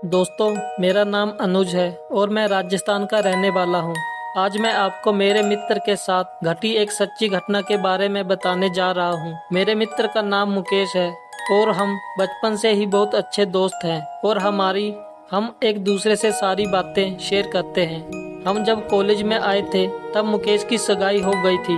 दोस्तों, मेरा नाम अनुज है और मैं राजस्थान का रहने वाला हूँ। आज मैं आपको मेरे मित्र के साथ घटी एक सच्ची घटना के बारे में बताने जा रहा हूँ। मेरे मित्र का नाम मुकेश है और हम बचपन से ही बहुत अच्छे दोस्त हैं और हम एक दूसरे से सारी बातें शेयर करते हैं। हम जब कॉलेज में आए थे तब मुकेश की सगाई हो गई थी।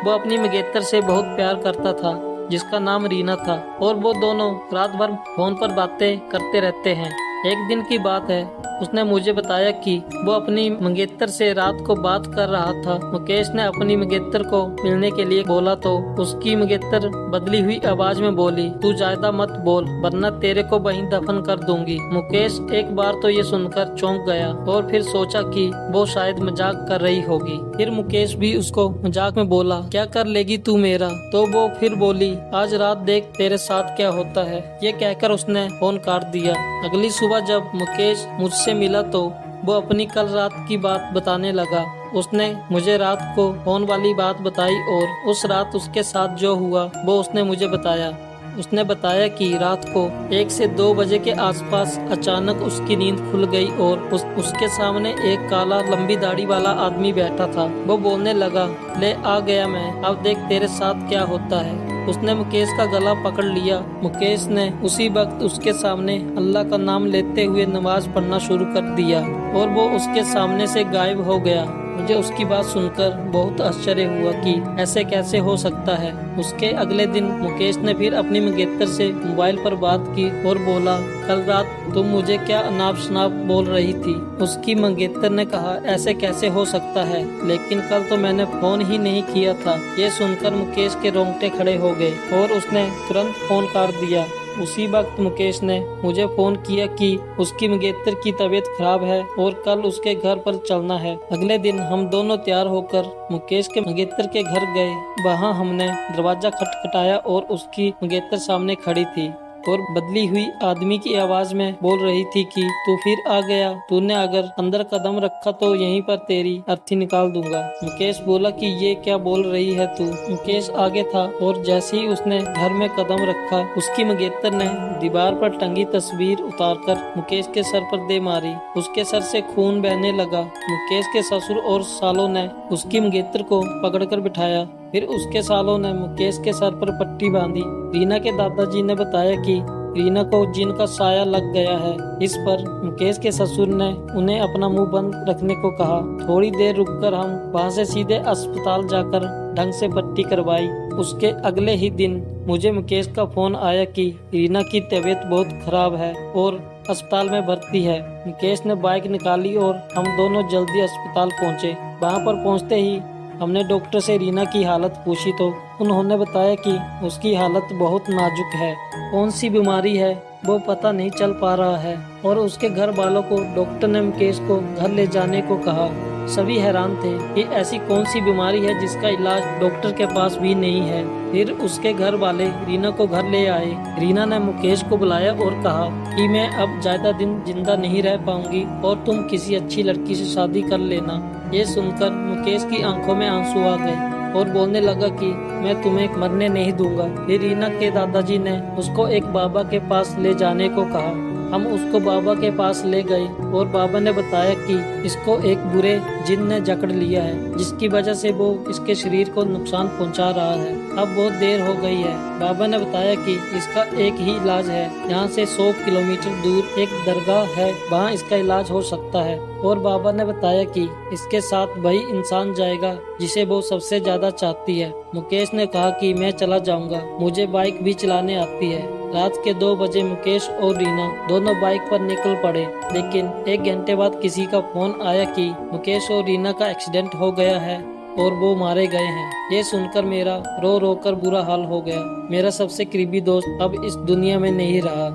वो अपनी मंगेतर से बहुत प्यार करता था जिसका नाम रीना था और वो दोनों रात भर फोन पर बातें करते रहते हैं। एक दिन की बात है, उसने मुझे बताया कि वो अपनी मंगेतर से रात को बात कर रहा था। मुकेश ने अपनी मंगेतर को मिलने के लिए बोला तो उसकी मंगेतर बदली हुई आवाज में बोली, तू ज्यादा मत बोल वरना तेरे को वहीं दफन कर दूंगी। मुकेश एक बार तो ये सुनकर चौंक गया और फिर सोचा कि वो शायद मजाक कर रही होगी। फिर मुकेश भी उसको मजाक में बोला, क्या कर लेगी तू मेरा? तो वो फिर बोली, आज रात देख तेरे साथ क्या होता है। ये कहकर उसने फोन काट दिया। अगली सुबह जब मुकेश मुझसे मिला तो वो अपनी कल रात की बात बताने लगा। उसने मुझे रात को फोन वाली बात बताई और उस रात उसके साथ जो हुआ वो उसने मुझे बताया। उसने बताया कि रात को 1 से 2 बजे के आसपास अचानक उसकी नींद खुल गई और उसके सामने एक काला लंबी दाढ़ी वाला आदमी बैठा था। वो बोलने लगा, ले आ गया मैं, अब देख तेरे साथ क्या होता है। उसने मुकेश का गला पकड़ लिया। मुकेश ने उसी वक्त उसके सामने अल्लाह का नाम लेते हुए नमाज पढ़ना शुरू कर दिया और वो उसके सामने से गायब हो गया। मुझे उसकी बात सुनकर बहुत आश्चर्य हुआ कि ऐसे कैसे हो सकता है। उसके अगले दिन मुकेश ने फिर अपनी मंगेतर से मोबाइल पर बात की और बोला, कल रात तुम मुझे क्या अनाप शनाप बोल रही थी। उसकी मंगेतर ने कहा, ऐसे कैसे हो सकता है, लेकिन कल तो मैंने फोन ही नहीं किया था। ये सुनकर मुकेश के रोंगटे खड़े हो गए और उसने तुरंत फोन काट दिया। उसी वक्त मुकेश ने मुझे फोन किया कि उसकी मंगेतर की तबीयत खराब है और कल उसके घर पर चलना है। अगले दिन हम दोनों तैयार होकर मुकेश के मंगेतर के घर गए। वहां हमने दरवाजा खटखटाया और उसकी मंगेतर सामने खड़ी थी और बदली हुई आदमी की आवाज में बोल रही थी कि तू फिर आ गया, तूने अगर अंदर कदम रखा तो यहीं पर तेरी अर्थी निकाल दूंगा। मुकेश बोला कि ये क्या बोल रही है तू। मुकेश आगे था और जैसे ही उसने घर में कदम रखा उसकी मंगेतर ने दीवार पर टंगी तस्वीर उतारकर मुकेश के सर पर दे मारी। उसके सर से खून बहने लगा। मुकेश के ससुर और सालों ने उसकी मंगेतर को पकड़कर बिठाया। फिर उसके सालों ने मुकेश के सर पर पट्टी बांधी। रीना के दादाजी ने बताया कि रीना को जिन का साया लग गया है। इस पर मुकेश के ससुर ने उन्हें अपना मुंह बंद रखने को कहा। थोड़ी देर रुककर हम वहां से सीधे अस्पताल जाकर ढंग से पट्टी करवाई। उसके अगले ही दिन मुझे मुकेश का फोन आया कि रीना की तबीयत बहुत खराब है और अस्पताल में भर्ती है। मुकेश ने बाइक निकाली और हम दोनों जल्दी अस्पताल पहुँचे। वहाँ पर पहुँचते ही हमने डॉक्टर से रीना की हालत पूछी तो उन्होंने बताया कि उसकी हालत बहुत नाजुक है। कौन सी बीमारी है वो पता नहीं चल पा रहा है और उसके घर वालों को डॉक्टर ने मुकेश को घर ले जाने को कहा। सभी हैरान थे कि ऐसी कौन सी बीमारी है जिसका इलाज डॉक्टर के पास भी नहीं है। फिर उसके घर वाले रीना को घर ले आए। रीना ने मुकेश को बुलाया और कहा कि मैं अब ज्यादा दिन जिंदा नहीं रह पाऊंगी और तुम किसी अच्छी लड़की से शादी कर लेना। ये सुनकर मुकेश की आंखों में आंसू आ गए और बोलने लगा कि मैं तुम्हें मरने नहीं दूंगा। फिर रीना के दादाजी ने उसको एक बाबा के पास ले जाने को कहा। हम उसको बाबा के पास ले गए और बाबा ने बताया कि इसको एक बुरे जिन ने जकड़ लिया है जिसकी वजह से वो इसके शरीर को नुकसान पहुंचा रहा है। अब बहुत देर हो गई है। बाबा ने बताया कि इसका एक ही इलाज है। यहाँ से 100 किलोमीटर दूर एक दरगाह है, वहाँ इसका इलाज हो सकता है। और बाबा ने बताया कि इसके साथ वही इंसान जाएगा जिसे वो सबसे ज्यादा चाहती है। मुकेश ने कहा कि मैं चला जाऊंगा, मुझे बाइक भी चलाने आती है। रात के 2 बजे मुकेश और रीना दोनों बाइक पर निकल पड़े, लेकिन 1 घंटे बाद किसी का फोन आया कि मुकेश और रीना का एक्सीडेंट हो गया है और वो मारे गए हैं। ये सुनकर मेरा रो रो कर बुरा हाल हो गया। मेरा सबसे करीबी दोस्त अब इस दुनिया में नहीं रहा।